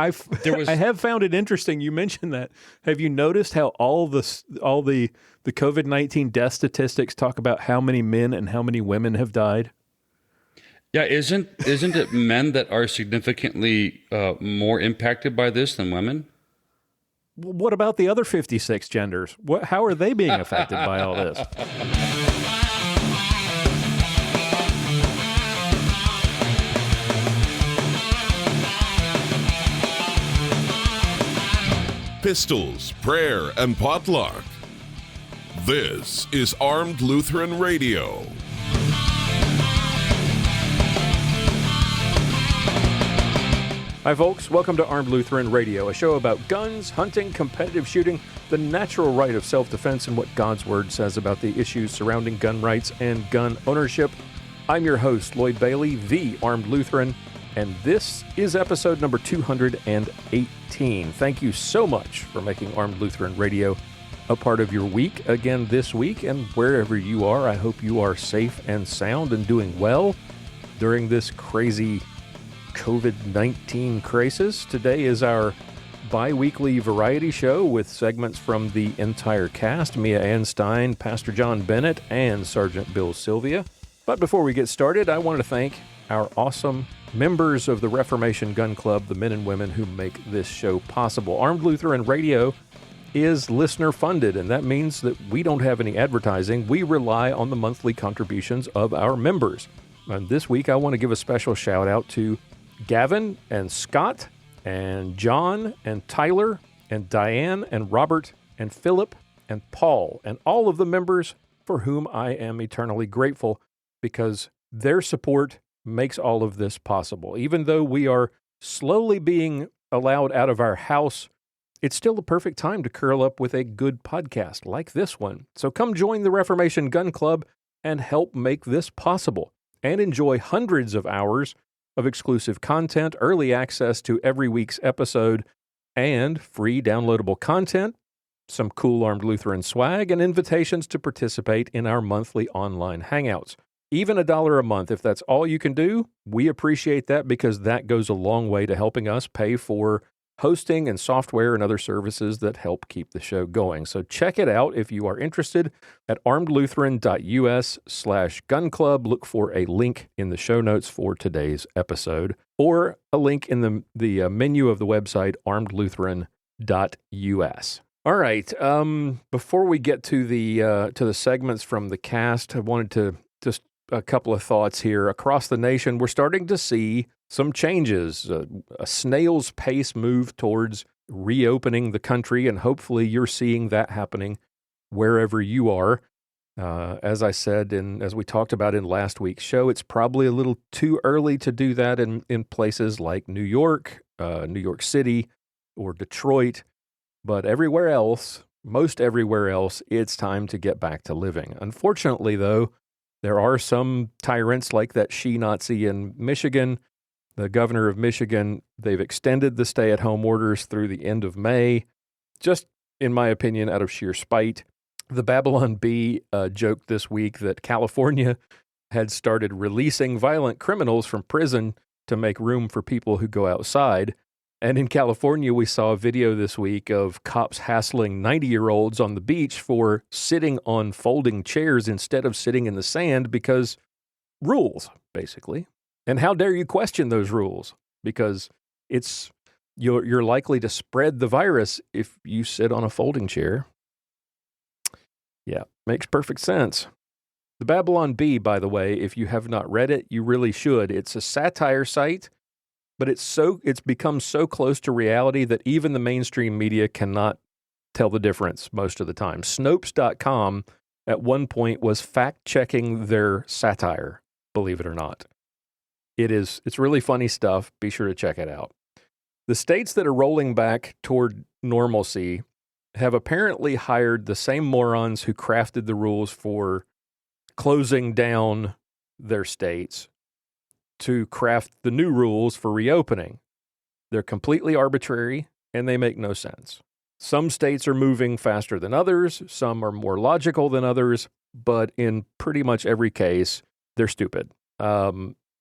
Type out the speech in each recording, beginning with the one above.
I have found it interesting. You mentioned that. Have you noticed how all the COVID-19 death statistics talk about how many men and how many women have died? Yeah, isn't it men that are significantly more impacted by this than women? What about the other 56 genders? How are they being affected by all this? Pistols, prayer, and potluck. This is Armed Lutheran Radio. Hi, folks. Welcome to Armed Lutheran Radio, a show about guns, hunting, competitive shooting, the natural right of self-defense, and what God's Word says about the issues surrounding gun rights and gun ownership. I'm your host, Lloyd Bailey, the Armed Lutheran, and this is episode number 218. Thank you so much for making Armed Lutheran Radio a part of your week again this week, and wherever you are, I hope you are safe and sound and doing well during this crazy COVID-19 crisis. Today is our bi-weekly variety show with segments from the entire cast, Mia Ann Stein, Pastor John Bennett, and Sergeant Bill Sylvia. But before we get started, I want to thank our awesome members of the Reformation Gun Club, the men and women who make this show possible. Armed Lutheran Radio is listener-funded, and that means that we don't have any advertising. We rely on the monthly contributions of our members. And this week, I want to give a special shout-out to Gavin and Scott and John and Tyler and Diane and Robert and Philip and Paul and all of the members for whom I am eternally grateful, because their support makes all of this possible. Even though we are slowly being allowed out of our house, it's still the perfect time to curl up with a good podcast like this one. So come join the Reformation Gun Club and help make this possible, and enjoy hundreds of hours of exclusive content, early access to every week's episode, and free downloadable content, some cool Armed Lutheran swag, and invitations to participate in our monthly online hangouts. Even $1 a month, if that's all you can do, we appreciate that, because that goes a long way to helping us pay for hosting and software and other services that help keep the show going. So check it out if you are interested at armedlutheran.us/gun club. Look for a link in the show notes for today's episode, or a link in the menu of the website, armedlutheran.us. All right. Before we get to the segments from the cast, I wanted to just a couple of thoughts here. Across the nation, we're starting to see some changes, a snail's pace move towards reopening the country, and hopefully you're seeing that happening wherever you are. As I said, and as we talked about in last week's show, it's probably a little too early to do that in places like New York, New York City, or Detroit, but everywhere else, most everywhere else, it's time to get back to living. Unfortunately, though, there are some tyrants like that she-Nazi in Michigan. The governor of Michigan, they've extended the stay-at-home orders through the end of May, just, in my opinion, out of sheer spite. The Babylon Bee joked this week that California had started releasing violent criminals from prison to make room for people who go outside. And in California, we saw a video this week of cops hassling 90-year-olds on the beach for sitting on folding chairs instead of sitting in the sand, because rules, basically. And how dare you question those rules? Because you're likely to spread the virus if you sit on a folding chair. Yeah, makes perfect sense. The Babylon Bee, by the way, if you have not read it, you really should. It's a satire site, but it's become so close to reality that even the mainstream media cannot tell the difference most of the time. Snopes.com at one point was fact-checking their satire, believe it or not. It's really funny stuff. Be sure to check it out. The states that are rolling back toward normalcy have apparently hired the same morons who crafted the rules for closing down their states to craft the new rules for reopening. They're completely arbitrary, and they make no sense. Some states are moving faster than others, some are more logical than others, but in pretty much every case, they're stupid.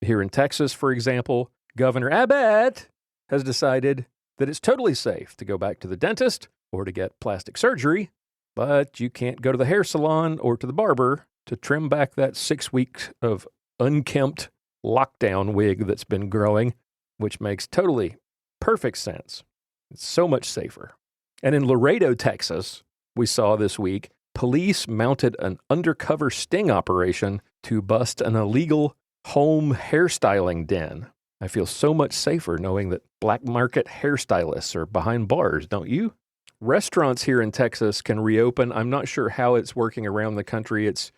Here in Texas, for example, Governor Abbott has decided that it's totally safe to go back to the dentist or to get plastic surgery, but you can't go to the hair salon or to the barber to trim back that 6 weeks of unkempt lockdown wig that's been growing, which makes totally perfect sense. It's so much safer. And in Laredo, Texas, we saw this week, police mounted an undercover sting operation to bust an illegal home hairstyling den. I feel so much safer knowing that black market hairstylists are behind bars, don't you? Restaurants here in Texas can reopen. I'm not sure how it's working around the country. It's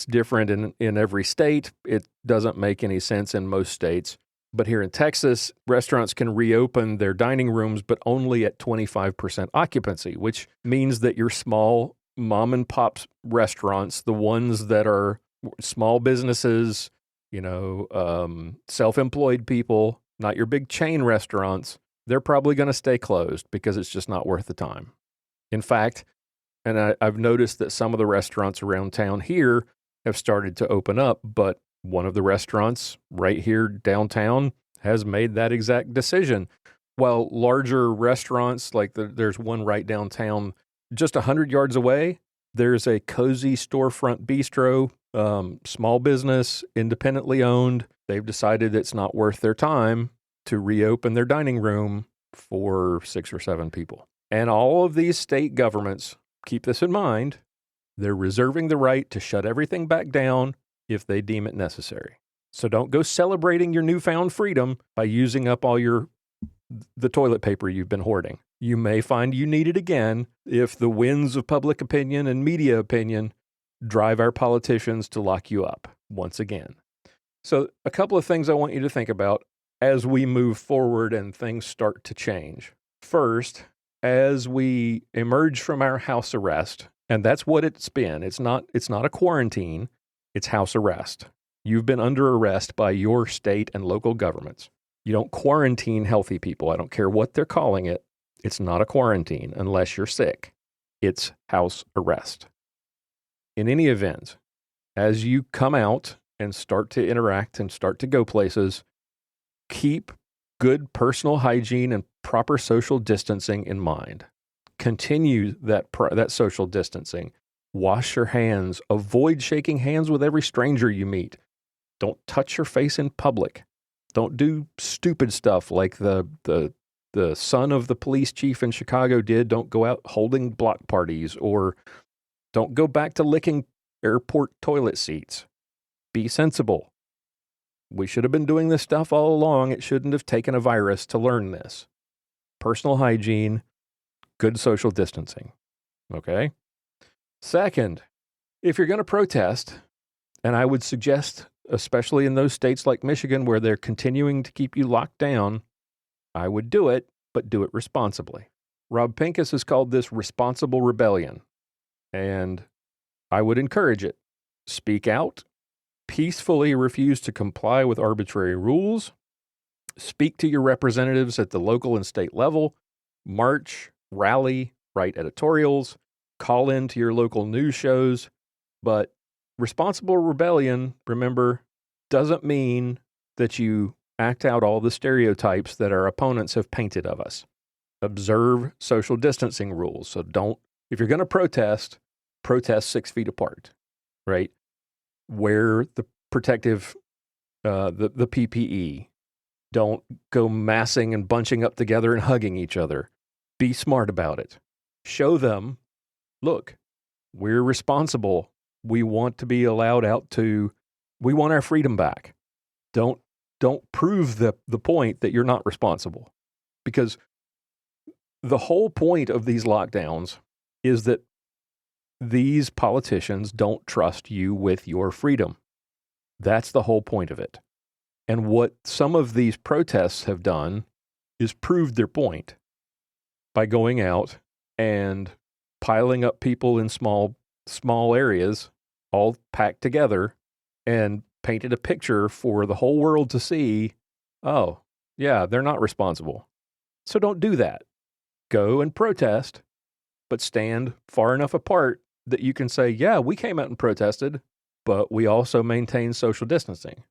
different in every state. It doesn't make any sense in most states. But here in Texas, restaurants can reopen their dining rooms, but only at 25% occupancy, which means that your small mom and pop restaurants, the ones that are small businesses, self-employed people, not your big chain restaurants, they're probably going to stay closed because it's just not worth the time. In fact, and I've noticed that some of the restaurants around town here have started to open up, but one of the restaurants right here downtown has made that exact decision. While larger restaurants, like there's one right downtown, just 100 yards away, there's a cozy storefront bistro, small business, independently owned. They've decided it's not worth their time to reopen their dining room for 6 or 7 people. And all of these state governments, keep this in mind, they're reserving the right to shut everything back down if they deem it necessary. So don't go celebrating your newfound freedom by using up all the toilet paper you've been hoarding. You may find you need it again if the winds of public opinion and media opinion drive our politicians to lock you up once again. So a couple of things I want you to think about as we move forward and things start to change. First, as we emerge from our house arrest, and that's what it's been. It's not a quarantine, it's house arrest. You've been under arrest by your state and local governments. You don't quarantine healthy people. I don't care what they're calling it. It's not a quarantine unless you're sick. It's house arrest. In any event, as you come out and start to interact and start to go places, keep good personal hygiene and proper social distancing in mind. Continue that social distancing. Wash your hands. Avoid shaking hands with every stranger you meet. Don't touch your face in public. Don't do stupid stuff like the son of the police chief in Chicago did. Don't go out holding block parties, or don't go back to licking airport toilet seats. Be sensible. We should have been doing this stuff all along. It shouldn't have taken a virus to learn this. Personal hygiene, good social distancing. Okay? Second, if you're going to protest, and I would suggest, especially in those states like Michigan where they're continuing to keep you locked down, I would do it, but do it responsibly. Rob Pincus has called this responsible rebellion, and I would encourage it. Speak out. Peacefully refuse to comply with arbitrary rules. Speak to your representatives at the local and state level. March, rally, write editorials, call in to your local news shows. But responsible rebellion, remember, doesn't mean that you act out all the stereotypes that our opponents have painted of us. Observe social distancing rules. So if you're going to protest 6 feet apart, right? Wear the protective, the PPE. Don't go massing and bunching up together and hugging each other. Be smart about it. Show them, look, we're responsible. We want to be allowed we want our freedom back. Don't prove the point that you're not responsible. Because the whole point of these lockdowns is that these politicians don't trust you with your freedom. That's the whole point of it. And what some of these protests have done is proved their point by going out and piling up people in small areas, all packed together, and painted a picture for the whole world to see. Oh, yeah, they're not responsible. So don't do that. Go and protest, but stand far enough apart that you can say, yeah, we came out and protested, but we also maintain social distancing.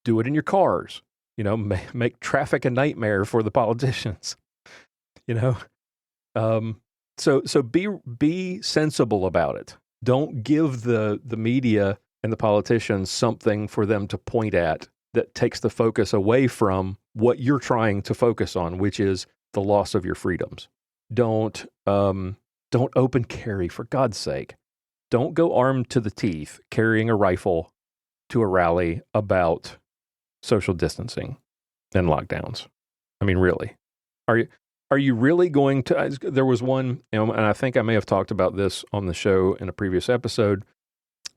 Do it in your cars. Make traffic a nightmare for the politicians. you know. So be sensible about it. Don't give the media and the politicians something for them to point at that takes the focus away from what you're trying to focus on, which is the loss of your freedoms. Don't open carry, for God's sake. Don't go armed to the teeth carrying a rifle to a rally about social distancing and lockdowns. I mean, really, are you really going to? There was one, and I think I may have talked about this on the show in a previous episode.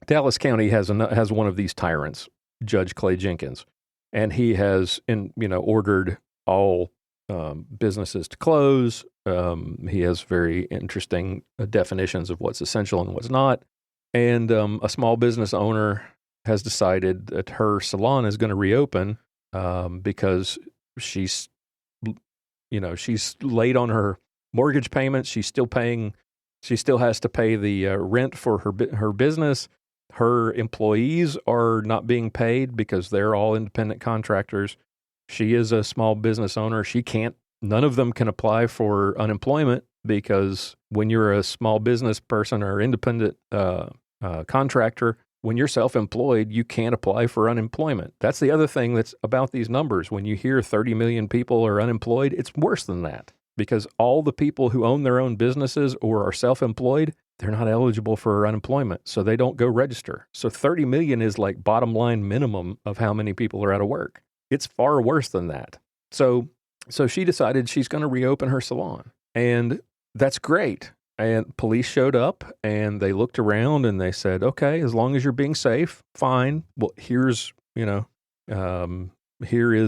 Dallas County has one of these tyrants, Judge Clay Jenkins, and he has ordered all businesses to close. He has very interesting definitions of what's essential and what's not. And a small business owner has decided that her salon is going to reopen because she's late on her mortgage payments. She still has to pay the rent for her business. Her employees are not being paid because they're all independent contractors. She is a small business owner. None of them can apply for unemployment because when you're a small business person or independent contractor, when you're self-employed, you can't apply for unemployment. That's the other thing that's about these numbers. When you hear 30 million people are unemployed, it's worse than that because all the people who own their own businesses or are self-employed, they're not eligible for unemployment, so they don't go register. So 30 million is like bottom line minimum of how many people are out of work. It's far worse than that. So she decided she's going to reopen her salon, and that's great. And police showed up and they looked around and they said, okay, as long as you're being safe, fine. Well, here is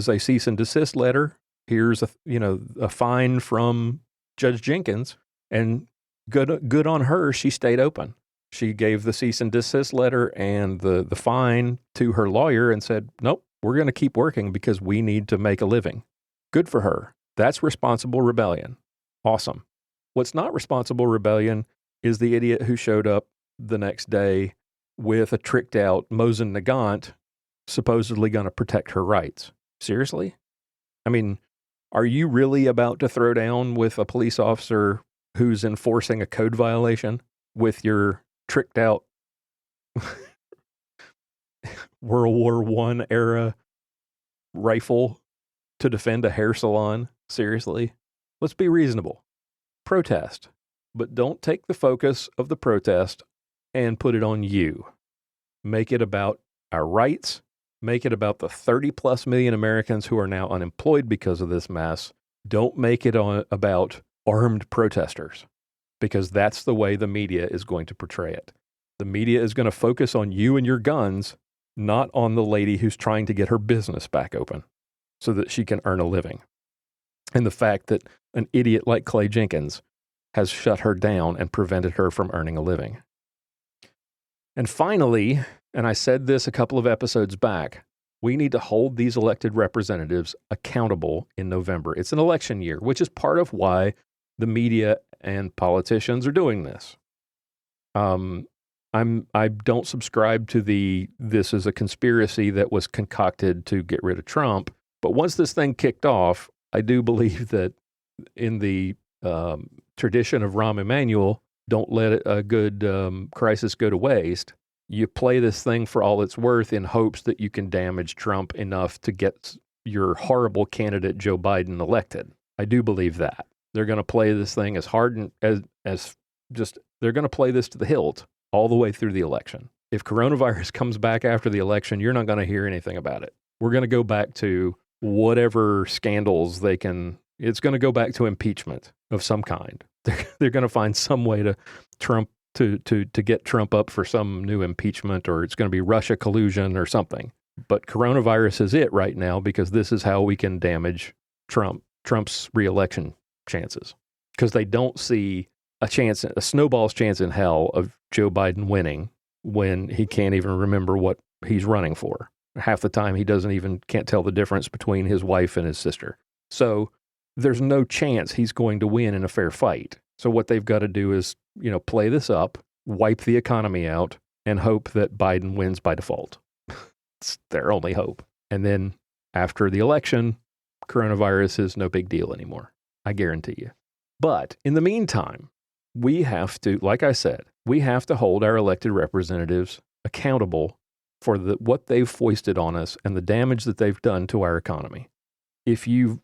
a cease and desist letter. Here's a fine from Judge Jenkins, and good on her. She stayed open. She gave the cease and desist letter and the fine to her lawyer and said, nope, we're going to keep working because we need to make a living. Good for her. That's responsible rebellion. Awesome. What's not responsible rebellion is the idiot who showed up the next day with a tricked out Mosin Nagant supposedly going to protect her rights. Seriously? I mean, are you really about to throw down with a police officer who's enforcing a code violation with your tricked out World War I era rifle to defend a hair salon? Seriously? Let's be reasonable. Protest, but don't take the focus of the protest and put it on you. Make it about our rights. Make it about the 30 plus million Americans who are now unemployed because of this mess. Don't make it about armed protesters, because that's the way the media is going to portray it. The media is going to focus on you and your guns, not on the lady who's trying to get her business back open so that she can earn a living. And the fact that an idiot like Clay Jenkins has shut her down and prevented her from earning a living. And finally, and I said this a couple of episodes back, we need to hold these elected representatives accountable in November. It's an election year, which is part of why the media and politicians are doing this. I don't subscribe to this is a conspiracy that was concocted to get rid of Trump. But once this thing kicked off, I do believe that in the tradition of Rahm Emanuel, don't let a good crisis go to waste. You play this thing for all it's worth in hopes that you can damage Trump enough to get your horrible candidate Joe Biden elected. I do believe that. They're going to play this thing as hard and they're going to play this to the hilt all the way through the election. If coronavirus comes back after the election, you're not going to hear anything about it. We're going to go back to whatever scandals they can. It's going to go back to impeachment of some kind. They're going to find some way to get Trump up for some new impeachment, or it's going to be Russia collusion or something. But coronavirus is it right now, because this is how we can damage Trump's reelection chances, because they don't see a snowball's chance in hell of Joe Biden winning when he can't even remember what he's running for. Half the time he can't tell the difference between his wife and his sister. So there's no chance he's going to win in a fair fight. So what they've got to do is, play this up, wipe the economy out, and hope that Biden wins by default. It's their only hope. And then after the election, coronavirus is no big deal anymore. I guarantee you. But in the meantime, we have to, like I said, we have to hold our elected representatives accountable for what they've foisted on us and the damage that they've done to our economy. If you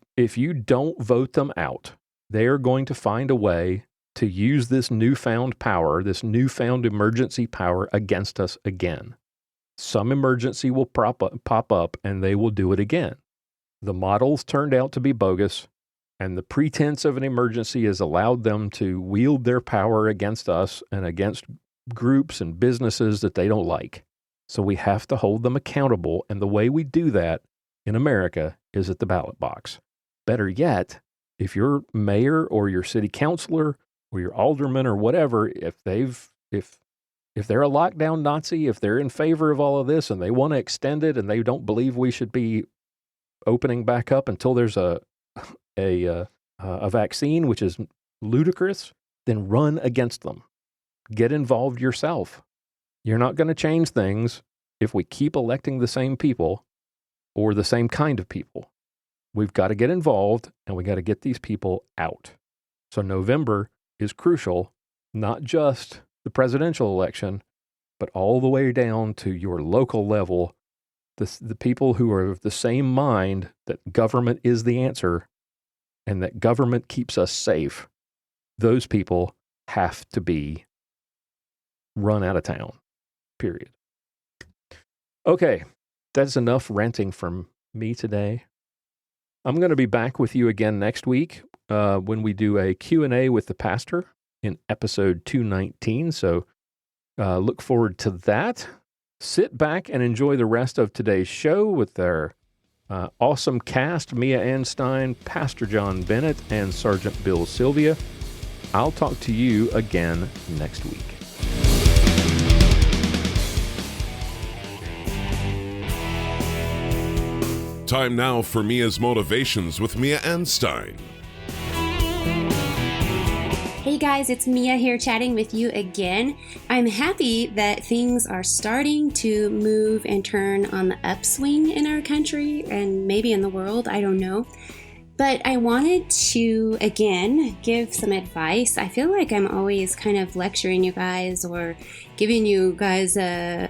don't vote them out, they're going to find a way to use this newfound power, this newfound emergency power against us again. Some emergency will pop up and they will do it again. The models turned out to be bogus, and the pretense of an emergency has allowed them to wield their power against us and against groups and businesses that they don't like. So we have to hold them accountable, and the way we do that in America is at the ballot box. Better yet, if your mayor or your city councilor or your alderman or whatever, if they're a lockdown Nazi, if they're in favor of all of this and they want to extend it and they don't believe we should be opening back up until there's a vaccine, which is ludicrous, then run against them. Get involved yourself. You're not going to change things if we keep electing the same people or the same kind of people. We've got to get involved, and we got to get these people out. So November is crucial, not just the presidential election, but all the way down to your local level. The people who are of the same mind that government is the answer and that government keeps us safe, those people have to be run out of town, period. Okay, that's enough ranting from me today. I'm going to be back with you again next week when we do a Q&A with the pastor in episode 219, so look forward to that. Sit back and enjoy the rest of today's show with our awesome cast, Mia Anstein, Pastor John Bennett, and Sergeant Bill Sylvia. I'll talk to you again next week. Time now for Mia's Motivations with Mia Anstein. Hey guys, it's Mia here chatting with you again. I'm happy that things are starting to move and turn on the upswing in our country and maybe in the world, I don't know. But I wanted to, again, give some advice. I feel like I'm always kind of lecturing you guys or giving you guys a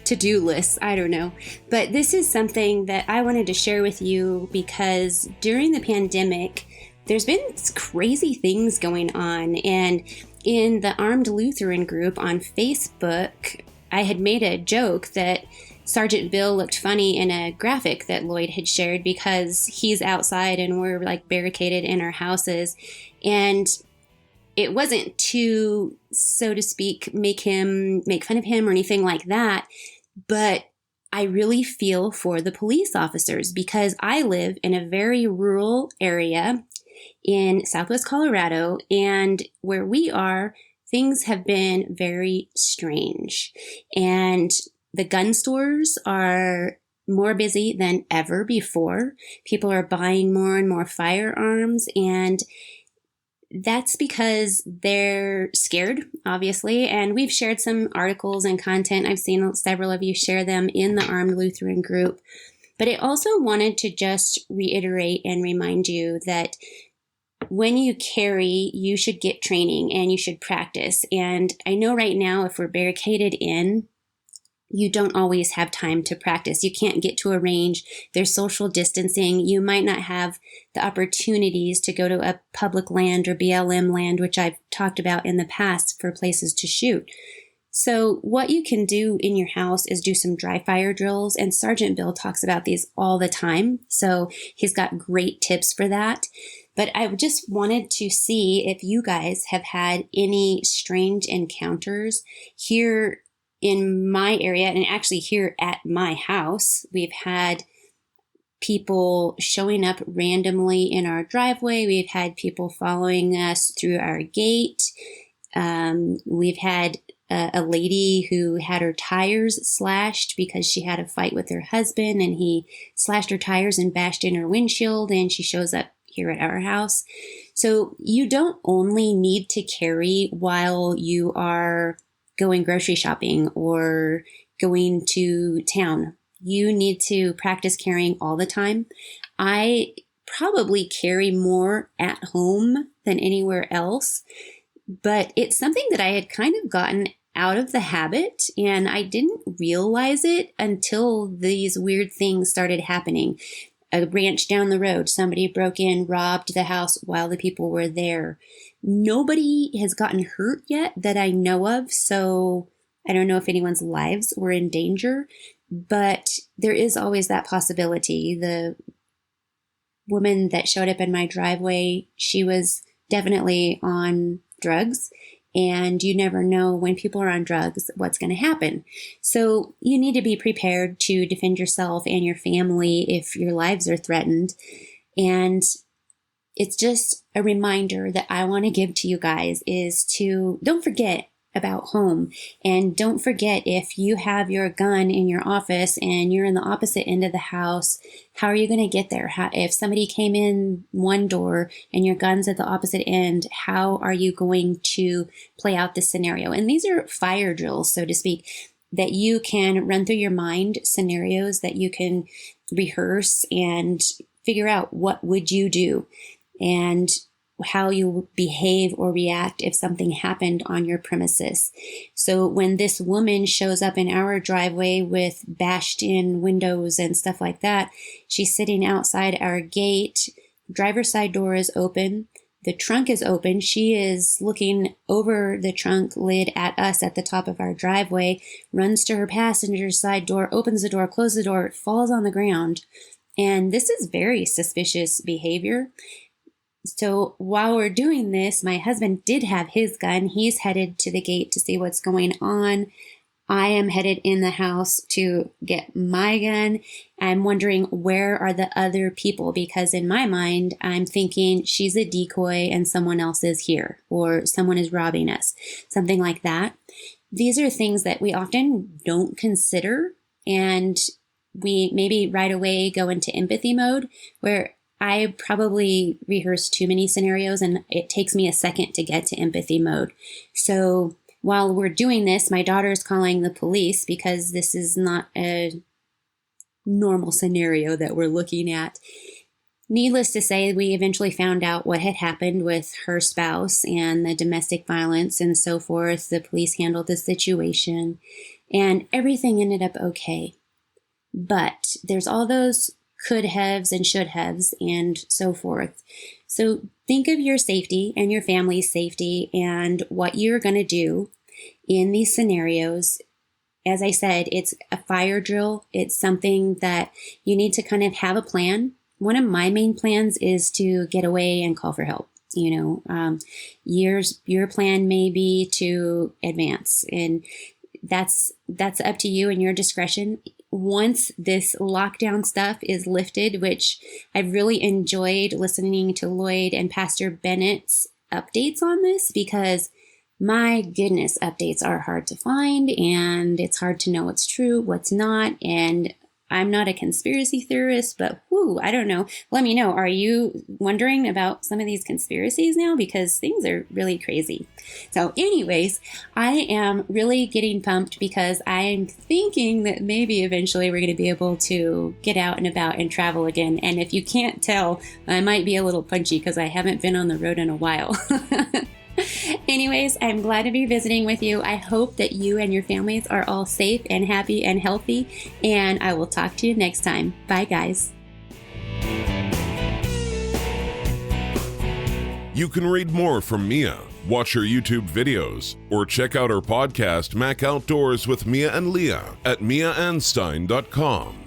to-do list. I don't know. But this is something that I wanted to share with you because during the pandemic, there's been crazy things going on. And in the Armed Lutheran group on Facebook, I had made a joke that Sergeant Bill looked funny in a graphic that Lloyd had shared because he's outside and we're like barricaded in our houses. And it wasn't to, so to speak, make fun of him or anything like that. But I really feel for the police officers because I live in a very rural area in Southwest Colorado, and where we are, things have been very strange. And the gun stores are more busy than ever before. People are buying more and more firearms, and that's because they're scared, obviously. And we've shared some articles and content. I've seen several of you share them in the Armed Lutheran group. But I also wanted to just reiterate and remind you that when you carry, you should get training and you should practice. And I know right now, if we're barricaded in, you don't always have time to practice. You can't get to a range. There's social distancing. You might not have the opportunities to go to a public land or BLM land, which I've talked about in the past for places to shoot. So what you can do in your house is do some dry fire drills, and Sergeant Bill talks about these all the time. So he's got great tips for that. But I just wanted to see if you guys have had any strange encounters here in my area, and actually here at my house. We've had people showing up randomly in our driveway. We've had people following us through our gate. We've had a lady who had her tires slashed because she had a fight with her husband, and he slashed her tires and bashed in her windshield, and she shows up here at our house. So you don't only need to carry while you are going grocery shopping or going to town. You need to practice carrying all the time. I probably carry more at home than anywhere else. But it's something that I had kind of gotten out of the habit, and I didn't realize it until these weird things started happening. A ranch down the road, somebody broke in, robbed the house while the people were there. Nobody has gotten hurt yet that I know of, so I don't know if anyone's lives were in danger, but there is always that possibility. The woman that showed up in my driveway, she was definitely on drugs, and you never know when people are on drugs what's going to happen. So you need to be prepared to defend yourself and your family if your lives are threatened. And it's just a reminder that I want to give to you guys is to don't forget about home. And don't forget, if you have your gun in your office and you're in the opposite end of the house, how are you going to get there? If somebody came in one door and your gun's at the opposite end, how are you going to play out this scenario? And these are fire drills, so to speak, that you can run through your mind, scenarios that you can rehearse and figure out what would you do and how you behave or react if something happened on your premises. So when this woman shows up in our driveway with bashed in windows and stuff like that, she's sitting outside our gate. Driver's side door is open. The trunk is open. She is looking over the trunk lid at us at the top of our driveway, runs to her passenger side door, opens the door, closes the door, falls on the ground. And this is very suspicious behavior. So while we're doing this, my husband did have his gun. He's headed to the gate to see what's going on. I am headed in the house to get my gun. I'm wondering, where are the other people? Because in my mind, I'm thinking she's a decoy and someone else is here, or someone is robbing us, something like that. These are things that we often don't consider, and we maybe right away go into empathy mode, where I probably rehearse too many scenarios and it takes me a second to get to empathy mode. So while we're doing this, my daughter's calling the police because this is not a normal scenario that we're looking at. Needless to say, we eventually found out what had happened with her spouse and the domestic violence and so forth. The police handled the situation and everything ended up okay. But there's all those could haves and should haves and so forth. So think of your safety and your family's safety and what you're going to do in these scenarios. As I said, it's a fire drill. It's something that you need to kind of have a plan. One of my main plans is to get away and call for help. Your plan may be to advance, and that's up to you and your discretion. Once this lockdown stuff is lifted, which I've really enjoyed listening to Lloyd and Pastor Bennett's updates on this, because my goodness, updates are hard to find and it's hard to know what's true, what's not. And I'm not a conspiracy theorist, but I don't know. Let me know. Are you wondering about some of these conspiracies now? Because things are really crazy. So anyways, I am really getting pumped because I'm thinking that maybe eventually we're going to be able to get out and about and travel again. And if you can't tell, I might be a little punchy because I haven't been on the road in a while. Anyways, I'm glad to be visiting with you. I hope that you and your families are all safe and happy and healthy, and I will talk to you next time. Bye, guys. You can read more from Mia, watch her YouTube videos, or check out her podcast, Mac Outdoors with Mia and Leah, at miaanstein.com.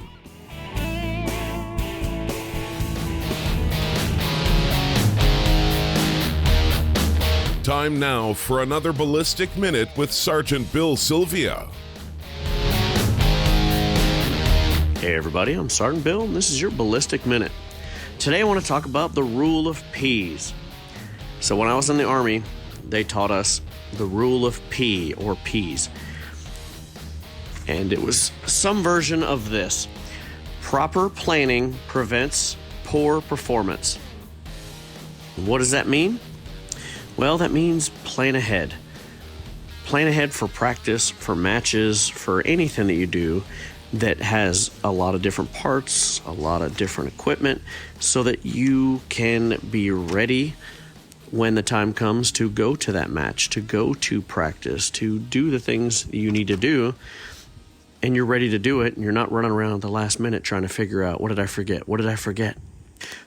Time now for another Ballistic Minute with Sergeant Bill Sylvia. Hey everybody, I'm Sergeant Bill, and this is your Ballistic Minute. Today I want to talk about the rule of P's. So when I was in the Army, they taught us the rule of P, or P's. And it was some version of this: proper planning prevents poor performance. What does that mean? Well, that means plan ahead. Plan ahead for practice, for matches, for anything that you do that has a lot of different parts, a lot of different equipment, so that you can be ready when the time comes to go to that match, to go to practice, to do the things you need to do, and you're ready to do it, and you're not running around at the last minute trying to figure out, what did I forget? What did I forget?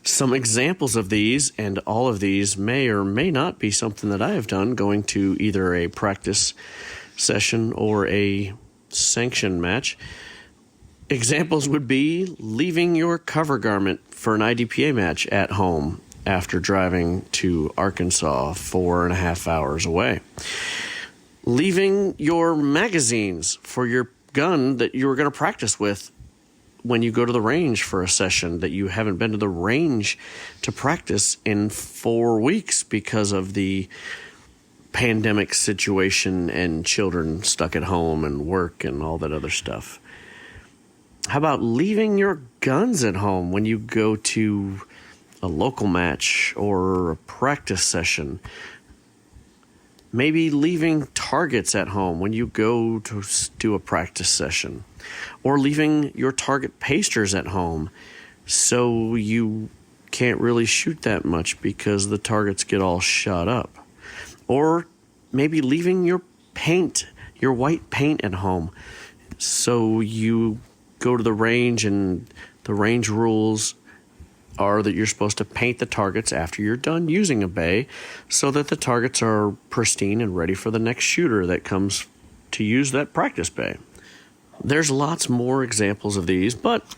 Some examples of these, and all of these may or may not be something that I have done, going to either a practice session or a sanctioned match. Examples would be leaving your cover garment for an IDPA match at home after driving to Arkansas 4.5 hours away. Leaving your magazines for your gun that you were going to practice with when you go to the range for a session that you haven't been to the range to practice in 4 weeks because of the pandemic situation and children stuck at home and work and all that other stuff. How about leaving your guns at home when you go to a local match or a practice session? Maybe leaving targets at home when you go to do a practice session, or leaving your target pasters at home so you can't really shoot that much because the targets get all shot up. Or maybe leaving your paint, your white paint at home, so you go to the range and the range rules are that you're supposed to paint the targets after you're done using a bay so that the targets are pristine and ready for the next shooter that comes to use that practice bay. There's lots more examples of these, but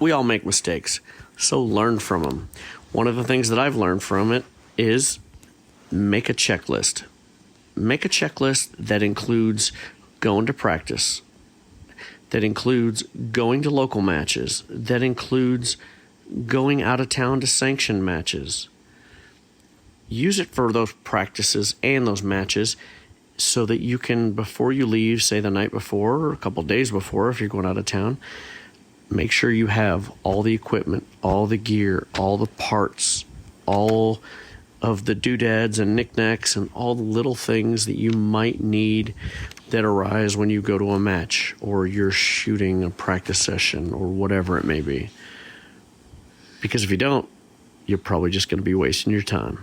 we all make mistakes, so learn from them. One of the things that I've learned from it is make a checklist. Make a checklist that includes going to practice, that includes going to local matches, that includes going out of town to sanctioned matches. Use it for those practices and those matches so that you can, before you leave, say the night before or a couple days before if you're going out of town, make sure you have all the equipment, all the gear, all the parts, all of the doodads and knickknacks and all the little things that you might need that arise when you go to a match or you're shooting a practice session or whatever it may be. Because if you don't, you're probably just going to be wasting your time.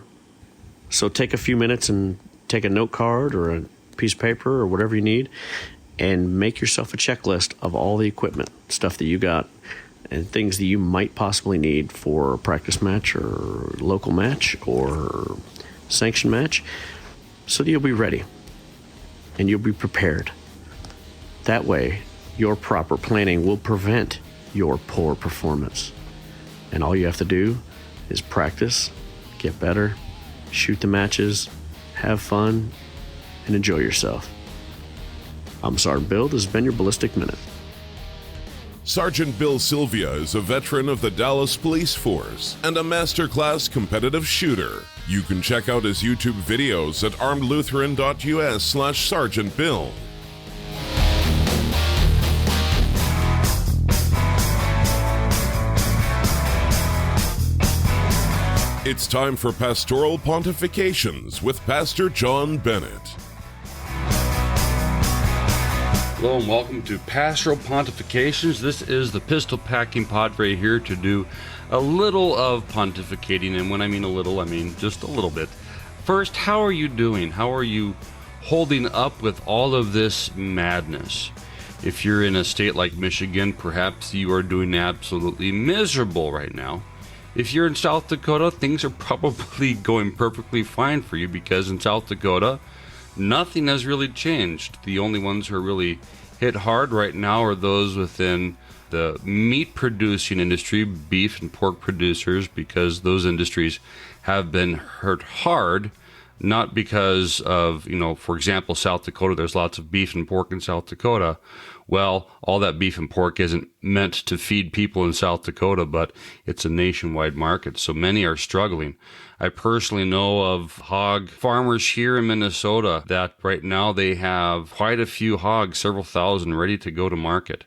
So take a few minutes and take a note card or a piece of paper or whatever you need and make yourself a checklist of all the equipment, stuff that you got, and things that you might possibly need for a practice match or local match or sanctioned match so that you'll be ready and you'll be prepared. That way, your proper planning will prevent your poor performance. And all you have to do is practice, get better, shoot the matches, have fun, and enjoy yourself. I'm Sergeant Bill. This has been your Ballistic Minute. Sergeant Bill Sylvia is a veteran of the Dallas Police Force and a masterclass competitive shooter. You can check out his YouTube videos at armedlutheran.us/Sergeant Bill. It's time for Pastoral Quantifications with Pastor John Bennett. Hello and welcome to Pastoral Pontifications. This is the pistol packing padre here to do a little of pontificating, and when I mean a little, I mean just a little bit. First, how are you doing? How are you holding up with all of this madness? If you're in a state like Michigan, perhaps you are doing absolutely miserable right now. If you're in South Dakota, things are probably going perfectly fine for you because in South Dakota, nothing has really changed. The only ones who are really hit hard right now are those within the meat producing industry, beef and pork producers, because those industries have been hurt hard, not because of, for example, South Dakota, there's lots of beef and pork in South Dakota. Well, all that beef and pork isn't meant to feed people in South Dakota, but it's a nationwide market, so many are struggling. I personally know of hog farmers here in Minnesota that right now they have quite a few hogs, several thousand, ready to go to market.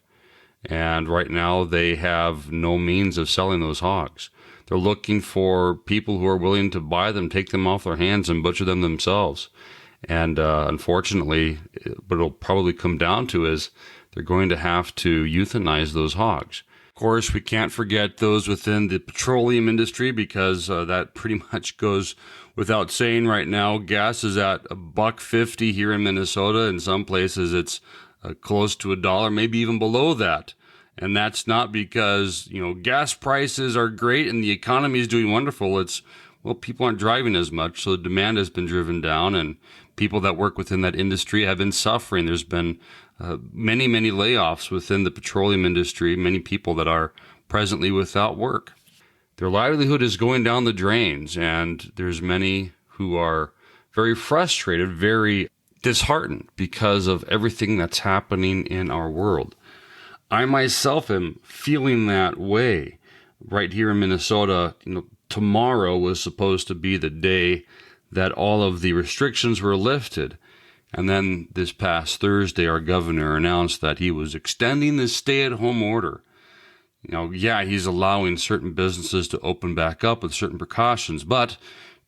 And right now they have no means of selling those hogs. They're looking for people who are willing to buy them, take them off their hands and butcher them themselves. And unfortunately, what it'll probably come down to is they're going to have to euthanize those hogs. Of course, we can't forget those within the petroleum industry because that pretty much goes without saying right now, gas is at $1.50 here in Minnesota. In some places, it's close to $1, maybe even below that. And that's not because, gas prices are great and the economy is doing wonderful. It's, people aren't driving as much, so the demand has been driven down, and people that work within that industry have been suffering. There's been many, many layoffs within the petroleum industry, many people that are presently without work. Their livelihood is going down the drains, and there's many who are very frustrated, very disheartened because of everything that's happening in our world. I myself am feeling that way right here in Minnesota. Tomorrow was supposed to be the day that all of the restrictions were lifted. And then this past Thursday, our governor announced that he was extending the stay-at-home order. He's allowing certain businesses to open back up with certain precautions, but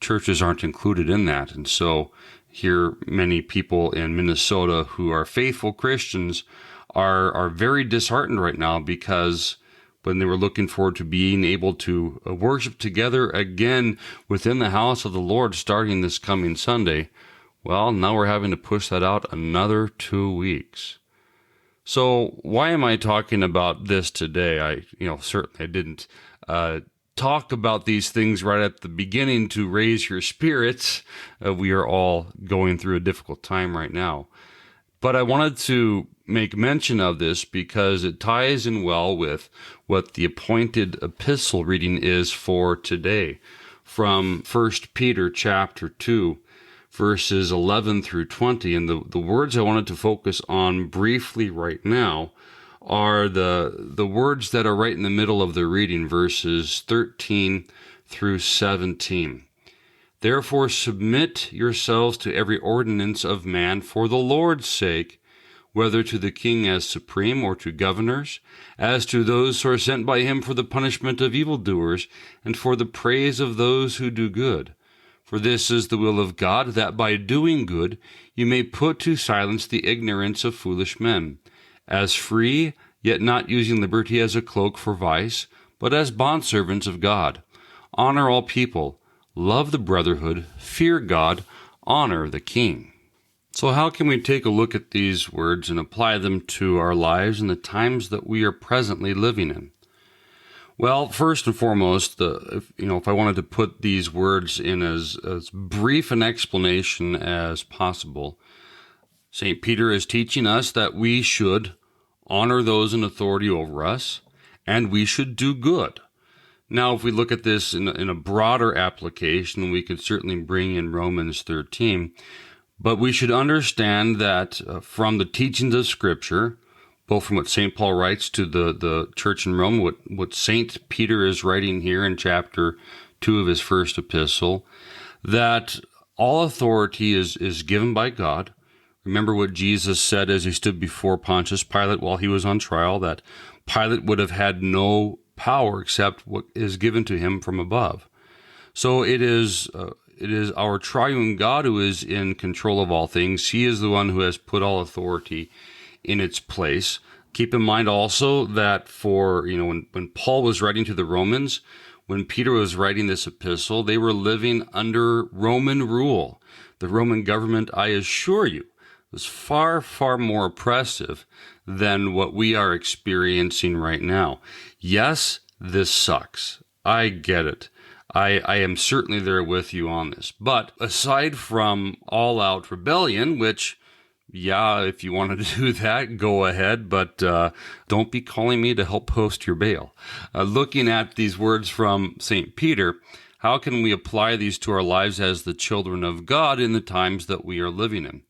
churches aren't included in that. And so here, many people in Minnesota who are faithful Christians are very disheartened right now, because when they were looking forward to being able to worship together again within the house of the Lord starting this coming Sunday, now we're having to push that out another 2 weeks. So why am I talking about this today? I certainly didn't talk about these things right at the beginning to raise your spirits. We are all going through a difficult time right now. But I wanted to make mention of this because it ties in well with what the appointed epistle reading is for today, from 1 Peter chapter 2, verses 11 through 20. And the words I wanted to focus on briefly right now are the words that are right in the middle of the reading, verses 13 through 17. Therefore submit yourselves to every ordinance of man for the Lord's sake, whether to the king as supreme or to governors, as to those who are sent by him for the punishment of evildoers and for the praise of those who do good. For this is the will of God, that by doing good you may put to silence the ignorance of foolish men. As free, yet not using liberty as a cloak for vice, but as bondservants of God. Honor all people, love the brotherhood, fear God, honor the king. So how can we take a look at these words and apply them to our lives in the times that we are presently living in? Well, first and foremost, if I wanted to put these words in as brief an explanation as possible, St. Peter is teaching us that we should honor those in authority over us, and we should do good. Now, if we look at this in a broader application, we could certainly bring in Romans 13, but we should understand that from the teachings of Scripture, both from what St. Paul writes to the church in Rome, what St. Peter is writing here in chapter 2 of his first epistle, that all authority is given by God. Remember what Jesus said as he stood before Pontius Pilate while he was on trial, that Pilate would have had no power except what is given to him from above. So it is our triune God who is in control of all things. He is the one who has put all authority in its place. Keep in mind also that when Paul was writing to the Romans, when Peter was writing this epistle, they were living under Roman rule. The Roman government, I assure you, was far, far more oppressive than what we are experiencing right now. Yes, this sucks. I get it. I am certainly there with you on this. But aside from all-out rebellion, which, if you want to do that, go ahead, but don't be calling me to help post your bail. Looking at these words from St. Peter, how can we apply these to our lives as the children of God in the times that we are living in?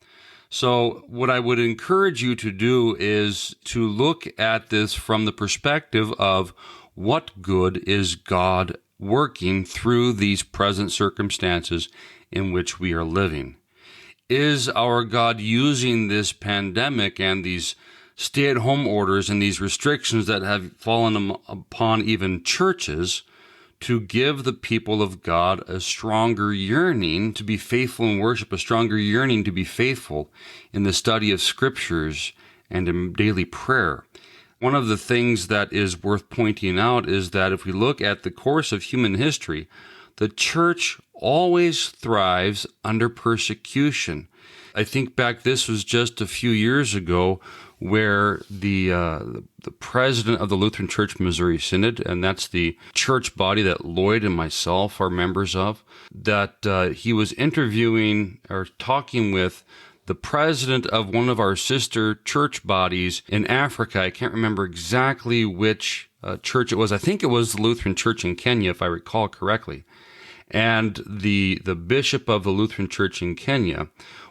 So what I would encourage you to do is to look at this from the perspective of what good is God working through these present circumstances in which we are living. Is our God using this pandemic and these stay-at-home orders and these restrictions that have fallen upon even churches to give the people of God a stronger yearning to be faithful in worship, a stronger yearning to be faithful in the study of scriptures and in daily prayer? One of the things that is worth pointing out is that if we look at the course of human history, the church always thrives under persecution. I think back, this was just a few years ago, where the president of the Lutheran Church Missouri Synod, and that's the church body that Lloyd and myself are members of, that he was interviewing or talking with the president of one of our sister church bodies in Africa. I can't remember exactly which church it was. I think it was the Lutheran Church in Kenya, if I recall correctly. And the bishop of the Lutheran Church in Kenya,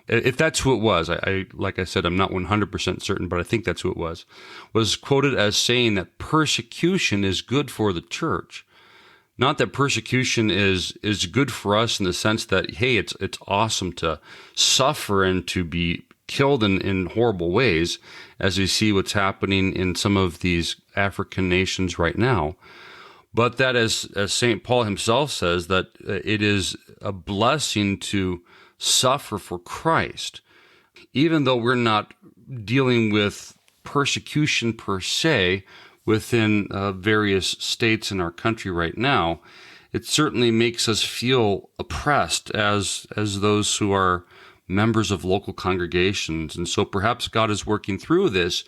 if that's who it was, I like I said, I'm not 100% certain, but I think that's who it was quoted as saying that persecution is good for the church. Not that persecution is good for us in the sense that, hey, it's awesome to suffer and to be killed in horrible ways, as we see what's happening in some of these African nations right now. But that, as St. Paul himself says, that it is a blessing to suffer for Christ. Even though we're not dealing with persecution per se within various states in our country right now, it certainly makes us feel oppressed as those who are members of local congregations. And so perhaps God is working through this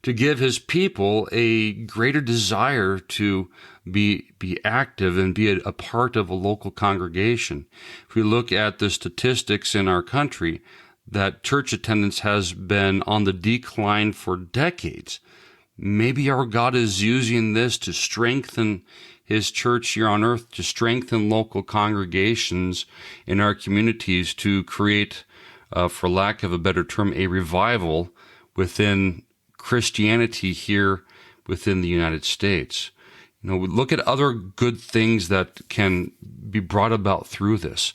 to give his people a greater desire to be active and be a part of a local congregation. If we look at the statistics in our country, that church attendance has been on the decline for decades. Maybe our God is using this to strengthen his church here on earth, to strengthen local congregations in our communities, to create, for lack of a better term, a revival within Christianity here within the United States. You know, we look at other good things that can be brought about through this.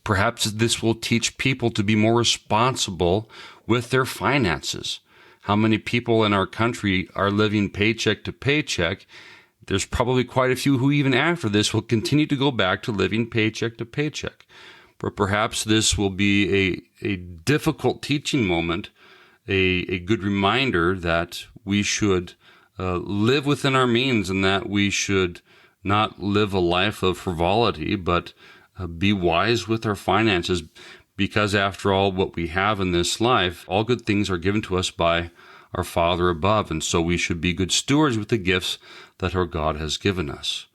Perhaps this will teach people to be more responsible with their finances. How many people in our country are living paycheck to paycheck? There's probably quite a few who even after this will continue to go back to living paycheck to paycheck. But perhaps this will be a difficult teaching moment, a good reminder that we should live within our means, and that we should not live a life of frivolity, but be wise with our finances, because after all, what we have in this life, all good things are given to us by our Father above, and so we should be good stewards with the gifts that our God has given us.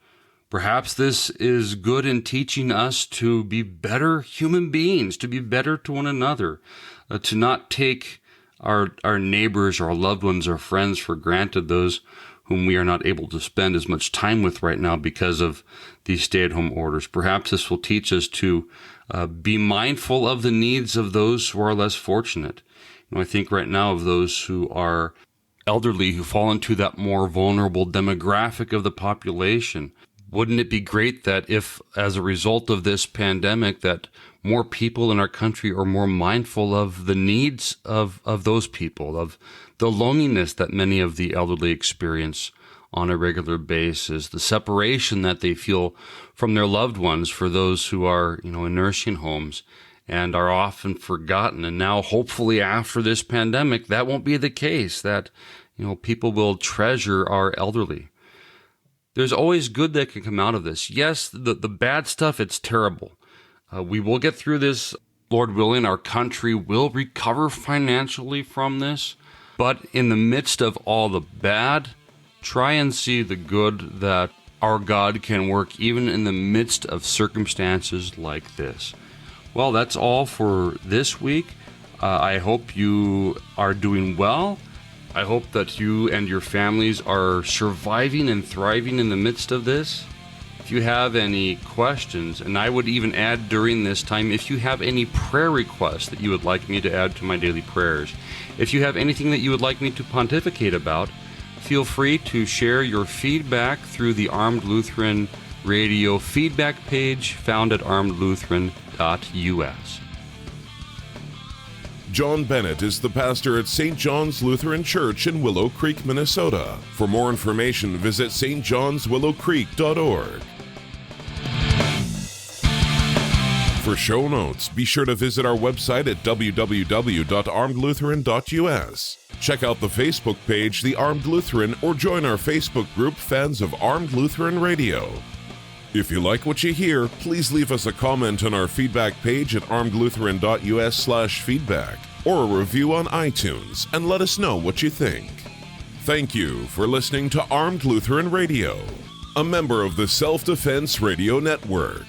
Perhaps this is good in teaching us to be better human beings, to be better to one another, to not take our neighbors, our loved ones, our friends for granted, those whom we are not able to spend as much time with right now because of these stay-at-home orders. Perhaps this will teach us to be mindful of the needs of those who are less fortunate. You know, I think right now of those who are elderly, who fall into that more vulnerable demographic of the population. Wouldn't it be great that if, as a result of this pandemic, that more people in our country are more mindful of the needs of those people, of the loneliness that many of the elderly experience on a regular basis, the separation that they feel from their loved ones, for those who are, in nursing homes and are often forgotten. And now, hopefully, after this pandemic, that won't be the case, that, people will treasure our elderly. There's always good that can come out of this. Yes, the bad stuff, it's terrible. We will get through this. Lord willing, our country will recover financially from this. But in the midst of all the bad, try and see the good that our God can work even in the midst of circumstances like this. Well, that's all for this week. I hope you are doing well. I hope that you and your families are surviving and thriving in the midst of this. If you have any questions, and I would even add during this time, if you have any prayer requests that you would like me to add to my daily prayers, if you have anything that you would like me to pontificate about, feel free to share your feedback through the Armed Lutheran Radio feedback page found at armedlutheran.us. John Bennett is the pastor at St. John's Lutheran Church in Willow Creek, Minnesota. For more information, visit stjohnswillowcreek.org. For show notes, be sure to visit our website at www.armedlutheran.us. Check out the Facebook page, The Armed Lutheran, or join our Facebook group, Fans of Armed Lutheran Radio. If you like what you hear, please leave us a comment on our feedback page at armedlutheran.us/feedback or a review on iTunes and let us know what you think. Thank you for listening to Armed Lutheran Radio, a member of the Self-Defense Radio Network.